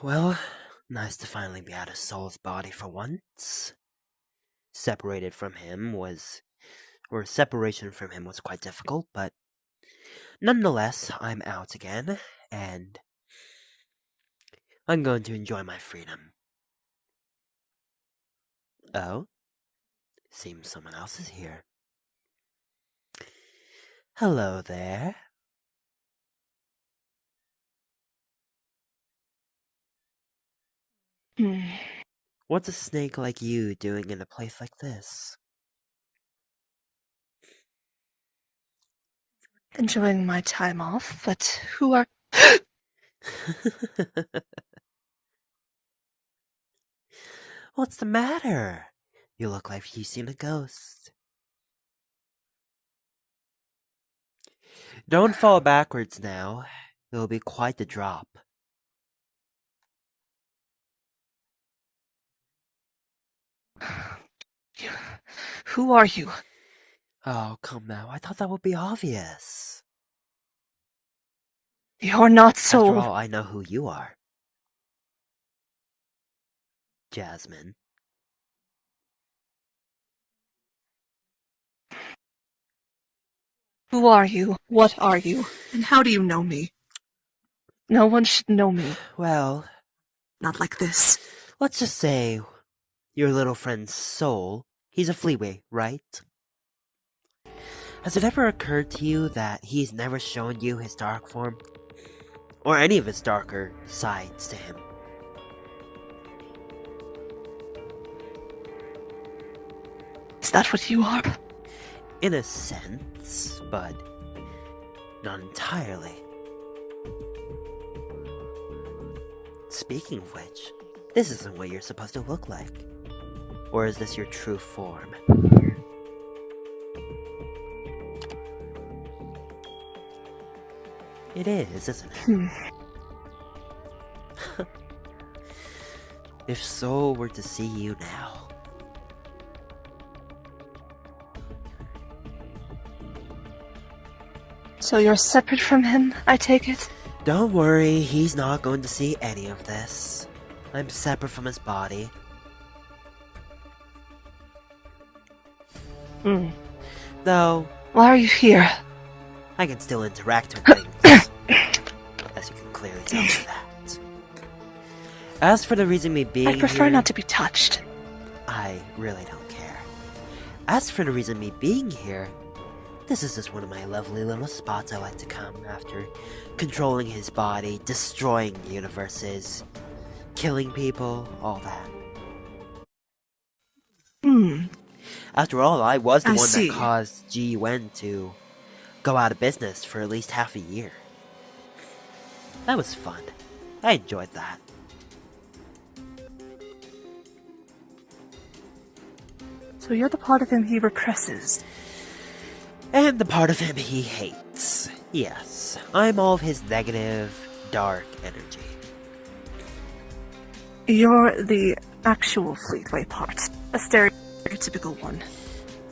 Well, nice to finally be out of Soul's body for once. Separation from him was quite difficult, but nonetheless, I'm out again, and I'm going to enjoy my freedom. Oh? Seems someone else is here. Hello there. What's a snake like you doing in a place like this? Enjoying my time off, but who are... What's the matter? You look like you've seen a ghost. Don't fall backwards now. It'll be quite the drop. Who are you? Oh, come now. I thought that would be obvious. You're not so... After all, I know who you are. Jasmine. Who are you? What are you? And how do you know me? No one should know me. Well... Not like this. Let's just say your little friend's soul, he's a fleetway, right? Has it ever occurred to you that he's never shown you his dark form? Or any of his darker sides to him? Is that what you are? In a sense, but not entirely. Speaking of which, this isn't what you're supposed to look like. Or is this your true form? It is, isn't it? If Soul were to see you now... So you're separate from him, I take it? Don't worry, he's not going to see any of this. I'm separate from his body. Though... Why are you here? I can still interact with things. As you can clearly tell from that. As for the reason me being here... I prefer not to be touched. I really don't care. As for the reason me being here... This is just one of my lovely little spots I like to come after controlling his body, destroying universes, killing people, all that. After all, I was the one that caused GUN to go out of business for at least half a year. That was fun. I enjoyed that. So you're the part of him he represses. And the part of him he hates. Yes, I'm all of his negative, dark energy. You're the actual Fleetway part. A stereotypical one.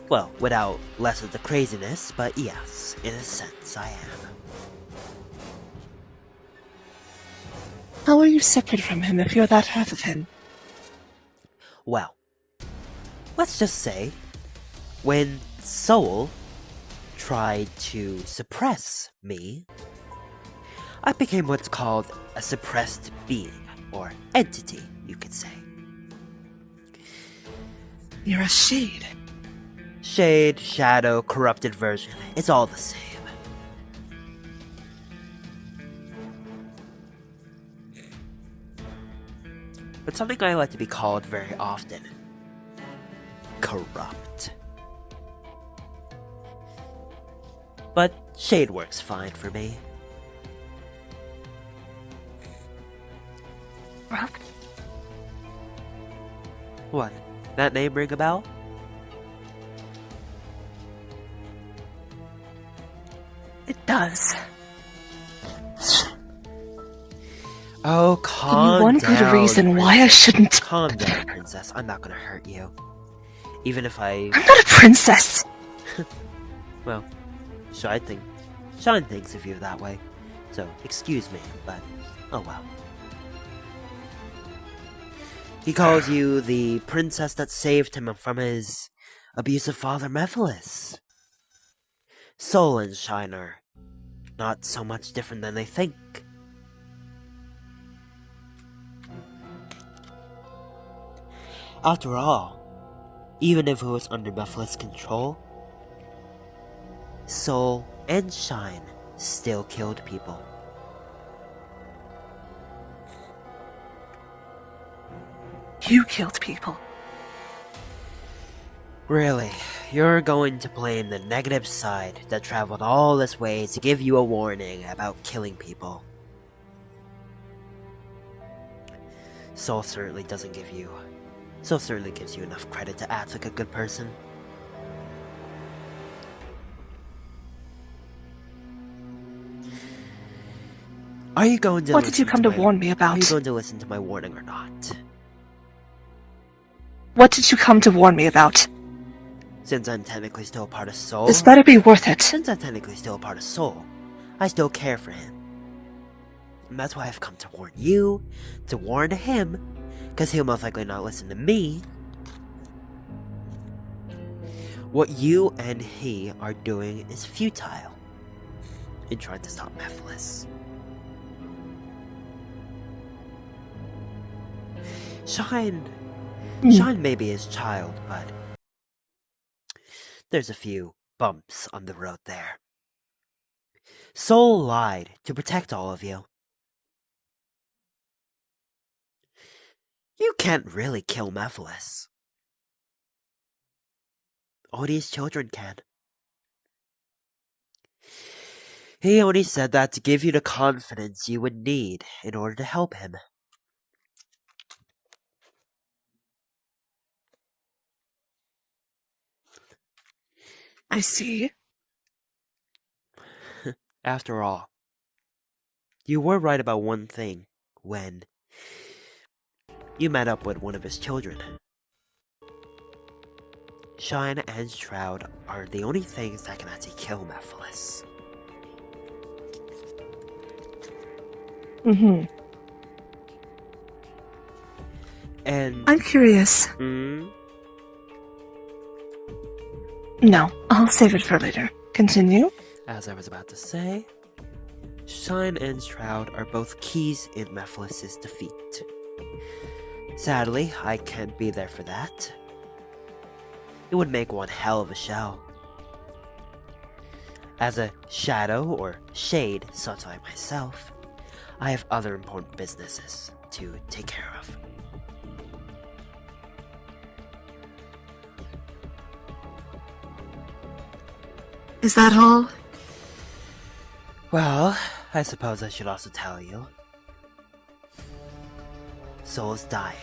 Well, without less of the craziness, but yes, in a sense I am. How are you separate from him if you're that half of him? Well, let's just say, when Soul tried to suppress me, I became what's called a suppressed being, or entity, you could say. You're a shade. Shade, shadow, corrupted version, it's all the same. But something I like to be called very often. Corrupt. But shade works fine for me. Corrupt? What? That name ring a bell? It does. Oh, calm down. Give me one good reason why I shouldn't. Calm down, princess. I'm not gonna hurt you. Even if I'm not a princess! Well, Shine thinks of you that way. So, excuse me, but oh well. He calls you the princess that saved him from his abusive father Mephiles. Soul and Shine are not so much different than they think. After all, even if it was under Mephiles' control, Soul and Shine still killed people. You killed people. Really, you're going to blame the negative side that traveled all this way to give you a warning about killing people. Soul certainly gives you enough credit to act like a good person. Are you going to What did you come to warn me about? Are you going to listen to my warning or not? What did you come to warn me about? Since I'm technically still a part of Soul... This better be worth it. Since I'm technically still a part of Soul, I still care for him. And that's why I've come to warn you, to warn him, because he'll most likely not listen to me. What you and he are doing is futile in trying to stop Mephiles. Shine may be his child, but there's a few bumps on the road there. Soul lied to protect all of you. You can't really kill Mephiles. Only his children can. He only said that to give you the confidence you would need in order to help him. I see. After all, you were right about one thing when you met up with one of his children. Shine and Shroud are the only things that can actually kill Mephiles. Mm-hmm. And... I'm curious. No, I'll save it for later. Continue. As I was about to say, Shine and Shroud are both keys in Mephiles' defeat. Sadly, I can't be there for that. It would make one hell of a show. As a shadow or shade such like myself, I have other important businesses to take care of. Is that all? Well, I suppose I should also tell you. Soul is dying.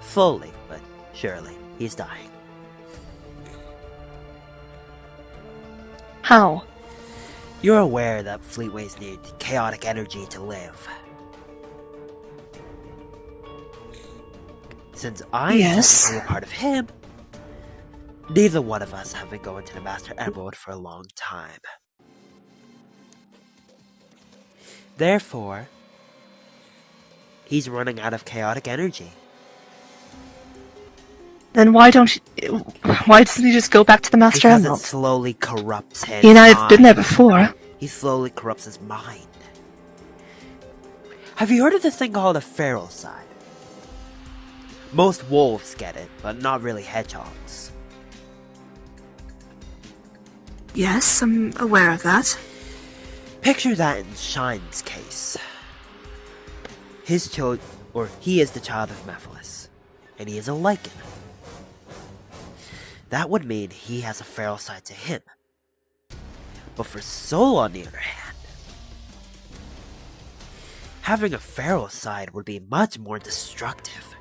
Slowly, but surely, he's dying. How? You're aware that fleetways need chaotic energy to live. Since I'm technically a part of him, neither one of us have been going to the Master Emerald for a long time. Therefore, he's running out of chaotic energy. Then why doesn't he just go back to the Master Because Emerald? it slowly corrupts his He and I mind. have been there before. He slowly corrupts his mind. Have you heard of this thing called a feral side? Most wolves get it, but not really hedgehogs. Yes, I'm aware of that. Picture that in Shine's case. He is the child of Mephiles, and he is a lichen. That would mean he has a feral side to him. But for Soul, on the other hand, having a feral side would be much more destructive.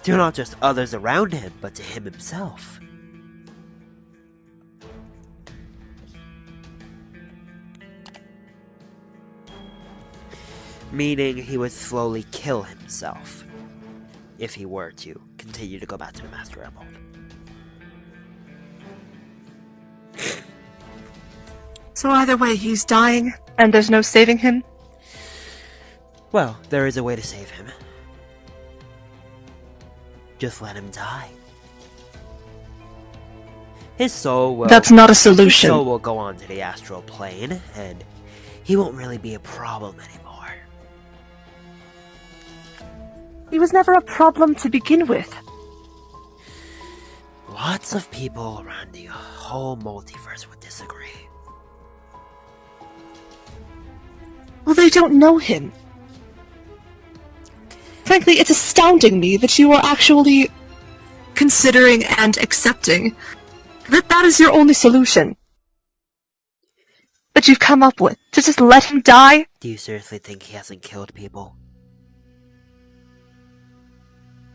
To not just others around him, but to him himself. Meaning he would slowly kill himself if he were to continue to go back to the Master Emerald. So either way, he's dying, and there's no saving him? Well, there is a way to save him. Just let him die. His soul will... That's not a His solution. soul will go on to the astral plane, and he won't really be a problem anymore. He was never a problem to begin with. Lots of people around the whole multiverse would disagree. Well, they don't know him. Frankly, it's astounding me that you are actually considering and accepting that is your only solution. That you've come up with, to just let him die? Do you seriously think he hasn't killed people?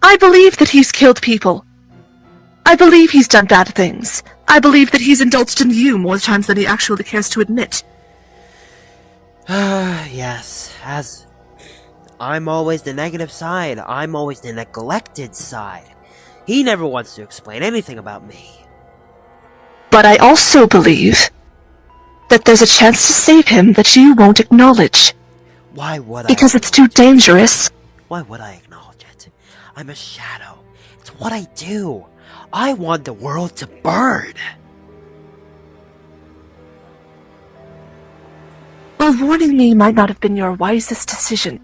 I believe that he's killed people. I believe he's done bad things. I believe that he's indulged in you more times than he actually cares to admit. Yes, as I'm always the negative side. I'm always the neglected side. He never wants to explain anything about me. But I also believe that there's a chance to save him that you won't acknowledge. Why would I? Because it's too dangerous. Why would I acknowledge it? I'm a shadow. It's what I do. I want the world to burn. Well, warning me might not have been your wisest decision.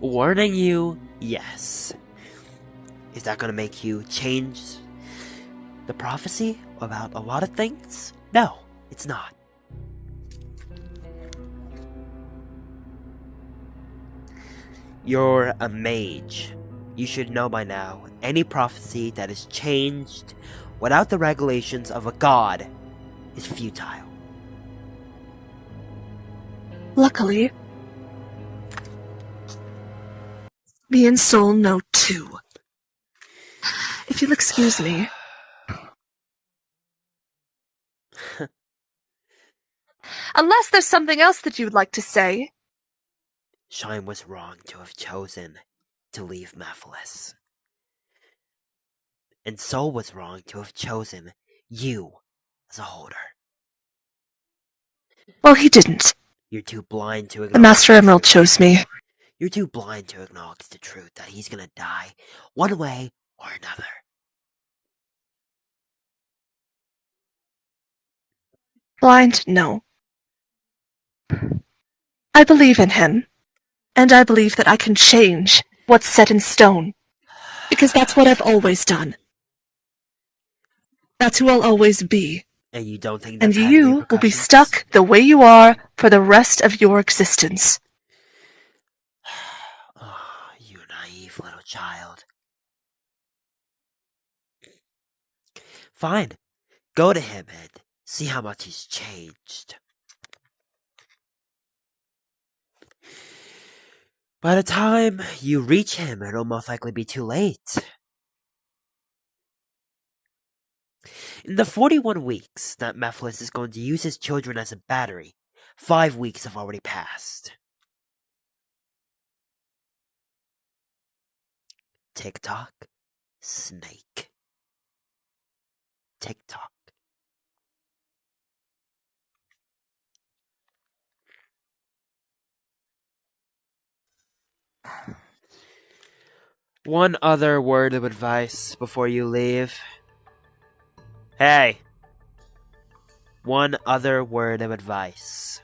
Warning you, yes. Is that gonna make you change the prophecy about a lot of things? No, it's not. You're a mage. You should know by now, any prophecy that is changed without the regulations of a god is futile. Luckily, me and Soul know too. If you'll excuse me. Unless there's something else that you'd like to say. Shine was wrong to have chosen to leave Mephiles. And Soul was wrong to have chosen you as a holder. Well, he didn't. You're too blind to acknowledge The Master Emerald chose me. You're too blind to acknowledge the truth that he's gonna die one way or another. Blind? No. I believe in him. And I believe that I can change what's set in stone. Because that's what I've always done. That's who I'll always be. And you don't think And that's had you will be repercussions? stuck the way you are for the rest of your existence. Oh, you naive little child. Fine. Go to him and see how much he's changed. By the time you reach him, it'll most likely be too late. In the 41 weeks that Mephiles is going to use his children as a battery, 5 weeks have already passed. Tick-tock, snake. Tick-tock. One other word of advice before you leave. Hey! One other word of advice.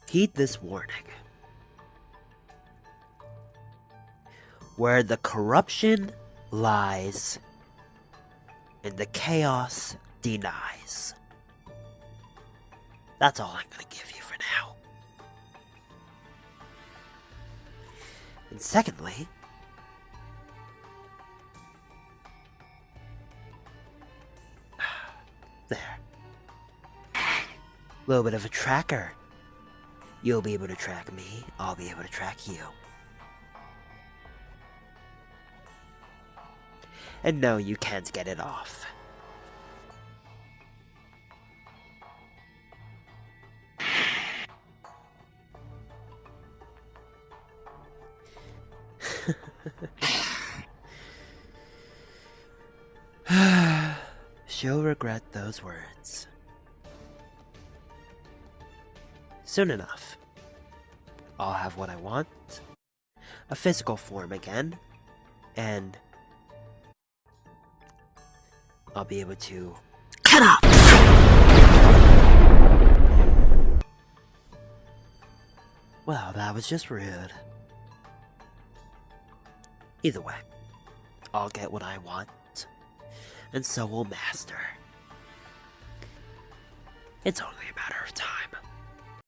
Heed this warning. Where the corruption lies and the chaos denies. That's all I'm gonna give you for now. And secondly, there. A little bit of a tracker. You'll be able to track me, I'll be able to track you. And no, you can't get it off. She'll regret those words. Soon enough, I'll have what I want, a physical form again, and I'll be able to... Get up! Well, that was just rude. Either way, I'll get what I want, and so will Master. It's only a matter of time.